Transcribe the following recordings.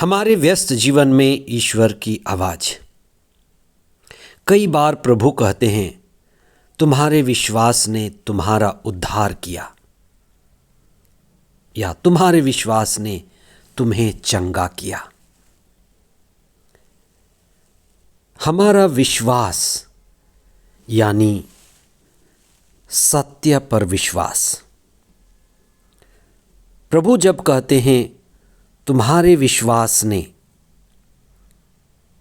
हमारे व्यस्त जीवन में ईश्वर की आवाज़। कई बार प्रभु कहते हैं, तुम्हारे विश्वास ने तुम्हारा उद्धार किया, या तुम्हारे विश्वास ने तुम्हें चंगा किया। हमारा विश्वास यानी सत्य पर विश्वास। प्रभु जब कहते हैं तुम्हारे विश्वास ने,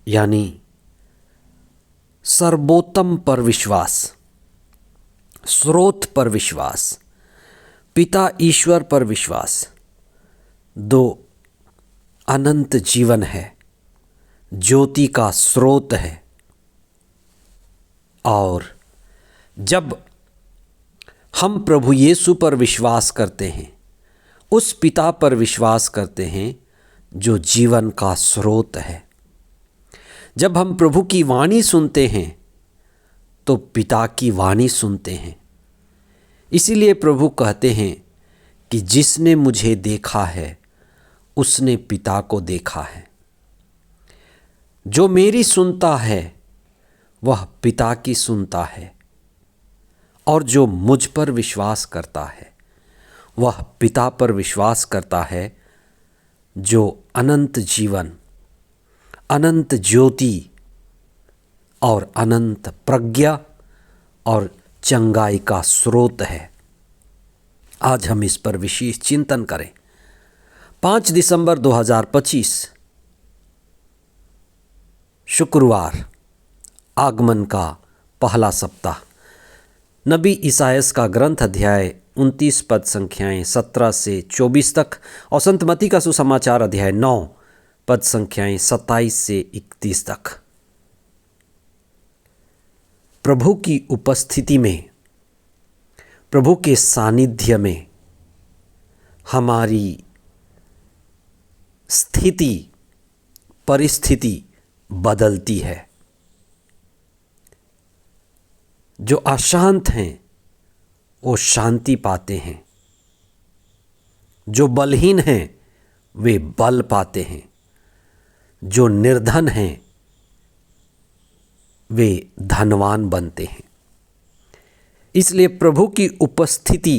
यानी सर्वोत्तम पर विश्वास, स्रोत पर विश्वास, पिता ईश्वर पर विश्वास, दो अनंत जीवन है, ज्योति का स्रोत है। और जब हम प्रभु यीशु पर विश्वास करते हैं, उस पिता पर विश्वास करते हैं जो जीवन का स्रोत है। जब हम प्रभु की वाणी सुनते हैं तो पिता की वाणी सुनते हैं। इसीलिए प्रभु कहते हैं कि जिसने मुझे देखा है उसने पिता को देखा है। जो मेरी सुनता है वह पिता की सुनता है, और जो मुझ पर विश्वास करता है वह पिता पर विश्वास करता है, जो अनंत जीवन, अनंत ज्योति और अनंत प्रज्ञा और चंगाई का स्रोत है। आज हम इस पर विशेष चिंतन करें। 5 दिसंबर 2025 शुक्रवार, आगमन का पहला सप्ताह। नबी ईसायास का ग्रंथ अध्याय 29 पद संख्याएं 17 से 24 तक और संत मत्ती का सुसमाचार अध्याय 9 पद संख्याएं 27 से 31 तक। प्रभु की उपस्थिति में, प्रभु के सानिध्य में हमारी स्थिति, परिस्थिति बदलती है। जो अशांत हैं वो शांति पाते हैं, जो बलहीन हैं वे बल पाते हैं, जो निर्धन हैं वे धनवान बनते हैं। इसलिए प्रभु की उपस्थिति,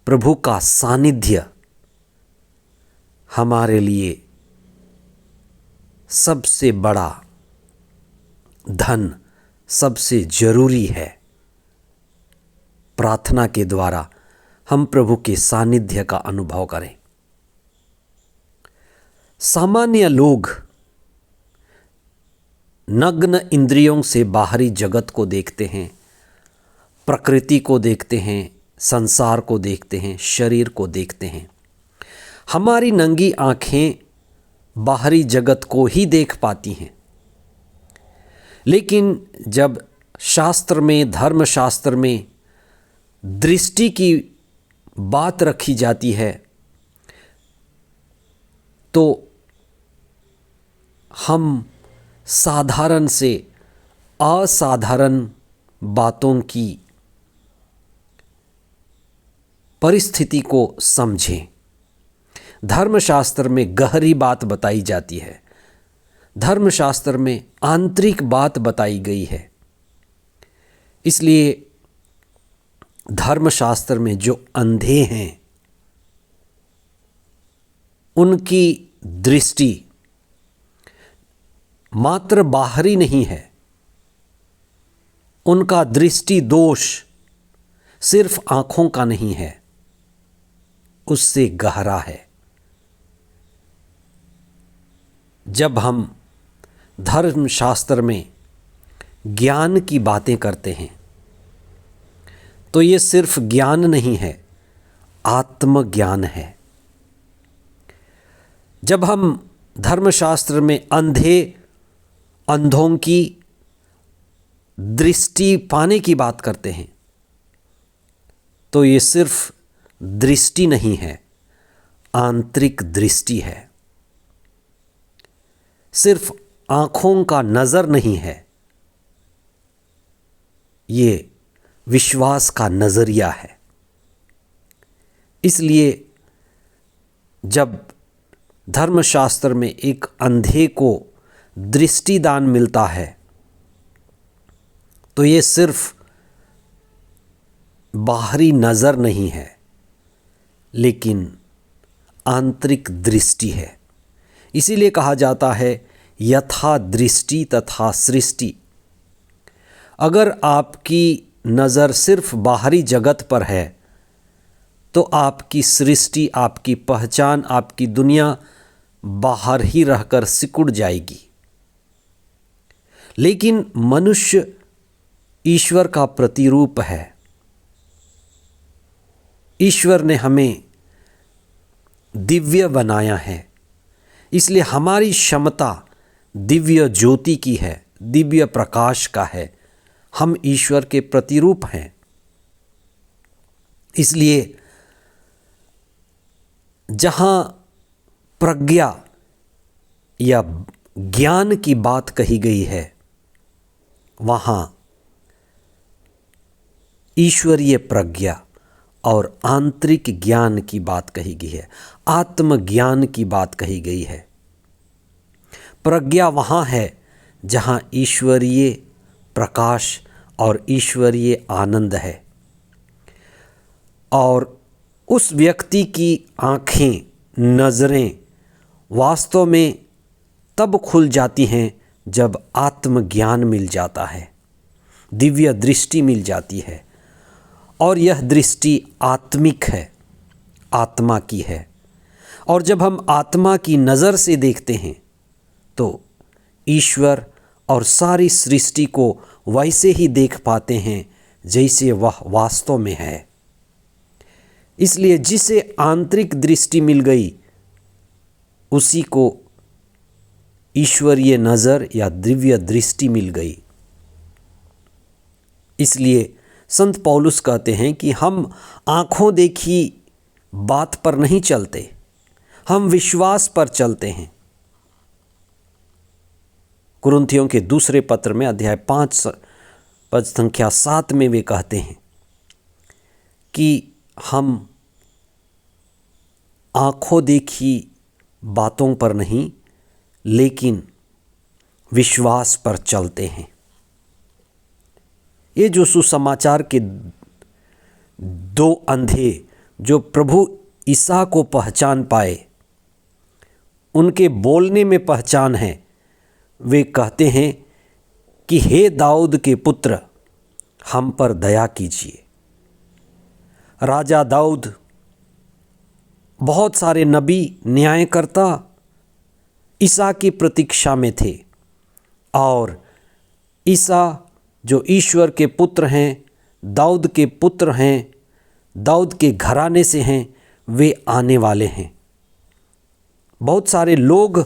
प्रभु का सानिध्य हमारे लिए सबसे बड़ा धन, सबसे जरूरी है। प्रार्थना के द्वारा हम प्रभु के सानिध्य का अनुभव करें। सामान्य लोग नग्न इंद्रियों से बाहरी जगत को देखते हैं, प्रकृति को देखते हैं, संसार को देखते हैं, शरीर को देखते हैं। हमारी नंगी आंखें बाहरी जगत को ही देख पाती हैं। लेकिन जब शास्त्र में, धर्मशास्त्र में दृष्टि की बात रखी जाती है तो हम साधारण से असाधारण बातों की परिस्थिति को समझें। धर्मशास्त्र में गहरी बात बताई जाती है, धर्मशास्त्र में आंतरिक बात बताई गई है। इसलिए धर्मशास्त्र में जो अंधे हैं उनकी दृष्टि मात्र बाहरी नहीं है, उनका दृष्टि दोष सिर्फ आंखों का नहीं है, उससे गहरा है। जब हम धर्मशास्त्र में ज्ञान की बातें करते हैं तो ये सिर्फ ज्ञान नहीं है, आत्मज्ञान है। जब हम धर्मशास्त्र में अंधों की दृष्टि पाने की बात करते हैं तो ये सिर्फ दृष्टि नहीं है, आंतरिक दृष्टि है। सिर्फ आँखों का नज़र नहीं है, ये विश्वास का नज़रिया है। इसलिए जब धर्मशास्त्र में एक अंधे को दृष्टिदान मिलता है तो ये सिर्फ बाहरी नज़र नहीं है, लेकिन आंतरिक दृष्टि है। इसीलिए कहा जाता है यथा दृष्टि तथा सृष्टि। अगर आपकी नज़र सिर्फ बाहरी जगत पर है तो आपकी सृष्टि, आपकी पहचान, आपकी दुनिया बाहर ही रहकर सिकुड़ जाएगी। लेकिन मनुष्य ईश्वर का प्रतिरूप है। ईश्वर ने हमें दिव्य बनाया है, इसलिए हमारी क्षमता दिव्य ज्योति की है, दिव्य प्रकाश का है। हम ईश्वर के प्रतिरूप हैं। इसलिए जहाँ प्रज्ञा या ज्ञान की बात कही गई है, वहाँ ईश्वरीय प्रज्ञा और आंतरिक ज्ञान की बात कही गई है, आत्मज्ञान की बात कही गई है। प्रज्ञा वहाँ है जहाँ ईश्वरीय प्रकाश और ईश्वरीय आनंद है, और उस व्यक्ति की आँखें, नज़रें वास्तव में तब खुल जाती हैं जब आत्मज्ञान मिल जाता है, दिव्य दृष्टि मिल जाती है। और यह दृष्टि आत्मिक है, आत्मा की है। और जब हम आत्मा की नज़र से देखते हैं तो ईश्वर और सारी सृष्टि को वैसे ही देख पाते हैं जैसे वह वास्तव में है। इसलिए जिसे आंतरिक दृष्टि मिल गई उसी को ईश्वरीय नज़र या दिव्य दृष्टि मिल गई। इसलिए संत पौलुस कहते हैं कि हम आँखों देखी बात पर नहीं चलते, हम विश्वास पर चलते हैं। कुरिन्थियों के दूसरे पत्र में अध्याय 5 पद संख्या 7 में वे कहते हैं कि हम आँखों देखी बातों पर नहीं लेकिन विश्वास पर चलते हैं। ये जो सुसमाचार के दो अंधे जो प्रभु ईसा को पहचान पाए, उनके बोलने में पहचान है। वे कहते हैं कि हे दाऊद के पुत्र, हम पर दया कीजिए। राजा दाऊद, बहुत सारे नबी, न्यायकर्ता ईसा की प्रतीक्षा में थे, और ईसा जो ईश्वर के पुत्र हैं, दाऊद के पुत्र हैं, दाऊद के घराने से हैं, वे आने वाले हैं। बहुत सारे लोग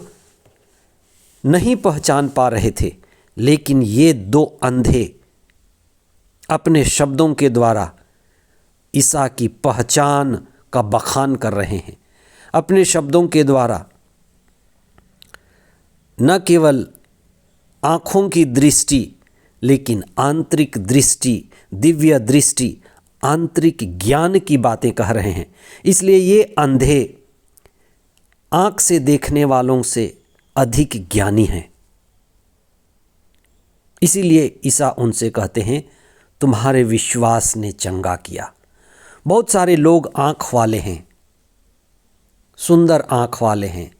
नहीं पहचान पा रहे थे, लेकिन ये दो अंधे अपने शब्दों के द्वारा ईसा की पहचान का बखान कर रहे हैं। अपने शब्दों के द्वारा न केवल आँखों की दृष्टि लेकिन आंतरिक दृष्टि, दिव्य दृष्टि, आंतरिक ज्ञान की बातें कह रहे हैं। इसलिए ये अंधे आँख से देखने वालों से अधिक ज्ञानी हैं। इसीलिए ईसा उनसे कहते हैं, तुम्हारे विश्वास ने चंगा किया। बहुत सारे लोग आँख वाले हैं, सुंदर आँख वाले हैं,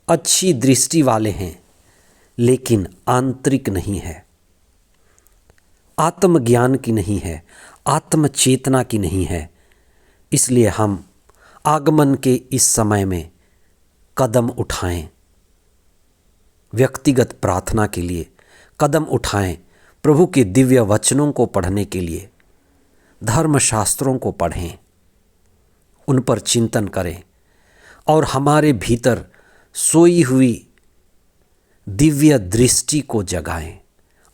अच्छी दृष्टि वाले हैं, लेकिन आंतरिक नहीं है, आत्मज्ञान की नहीं है, आत्म चेतना की नहीं है। इसलिए हम आगमन के इस समय में कदम उठाएं, व्यक्तिगत प्रार्थना के लिए कदम उठाएं, प्रभु के दिव्य वचनों को पढ़ने के लिए, धर्मशास्त्रों को पढ़ें, उन पर चिंतन करें, और हमारे भीतर सोई हुई दिव्य दृष्टि को जगाएं,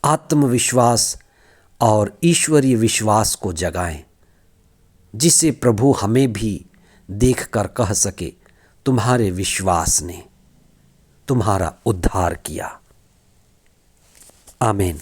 आत्मविश्वास और ईश्वरीय विश्वास को जगाएं, जिससे प्रभु हमें भी देखकर कह सके, तुम्हारे विश्वास ने तुम्हारा उद्धार किया। आमीन।